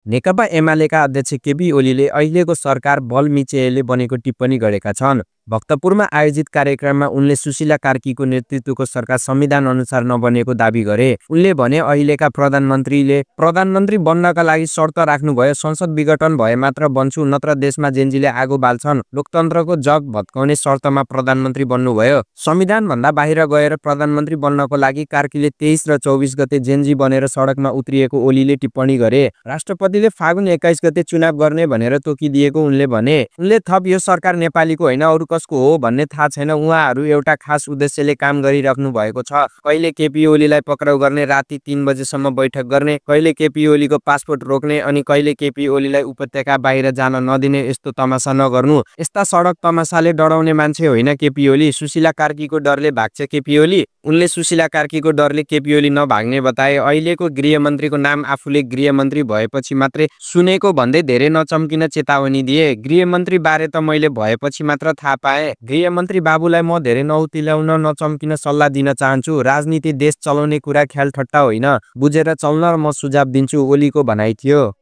नेकपा एमालेका अध्यक्ष केपी ओलीले अहिलेको सरकार बल मिचेले बनेको टिप्पणी गरेका छन्। भक्तपुरमा आयोजित कार्यक्रममा उनले सुशीला कार्कीको नेतृत्वको सरकार संविधान अनुसार नबनेको दाबी गरे। उनले भने अहिलेका प्रधानमन्त्रीले प्रधानमन्त्री बन्नका लागि शर्त राख्नुभयो, संसद विघटन भए मात्र बन्छु, नत्र देशमा जेन्जीले आगो बाल्छन्। लोकतन्त्रको जग भत्काउने शर्तमा प्रधानमन्त्री बन्नुभयो। संविधान भन्दा बाहिर गएर प्रधानमन्त्री बन्नको लागि कार्कीले 23 र 24 गते जेन्जी बनेर सडकमा उत्रिएको ओलीले टिप्पणी गरे। राष्ट्रपतिले फागुन 21 गते चुनाव गर्ने भनेर तोकिदिएको उनले भने। उनले थप यो सरकार नेपालीको होइन अरु कसको हो भन्ने थाहा छैन, उहाँहरू एउटा खास उद्देश्यले काम गरिराख्नु भएको छ। कहिले केपी ओलीलाई पक्राउ गर्ने, राति 3 बजेसम्म बैठक गर्ने, कहिले केपी ओलीको पासपोर्ट रोक्ने अनि कहिले केपी ओलीलाई उपत्यका बाहिर जान नदिने। यस्तो तमासा नगर्नु। यस्ता सडक तमासाले डराउने मान्छे होइन केपी ओली। सुशीला कार्कीको डरले भाग्छ केपी ओली। उनले सुशीला कार्कीको डरले केपी ओली नभाग्ने बताए। अहिलेको गृहमन्त्रीको नाम आफूले गृहमन्त्री भएपछि मात्रै सुनेको भन्दै धेरै नचम्किन चेतावनी दिए। गृहमन्त्री बारे त मैले भएपछि मात्र थाहा पाएँ। गृहमन्त्री बाबुलाई म धेरै नउतिल्याउन नचम्किन सल्लाह दिन चाहन्छु। राजनीति देश चलाउने कुरा ख्याल ठट्टा होइन, बुझेर चल्न म सुझाव दिन्छु, ओलीको भनाइ थियो।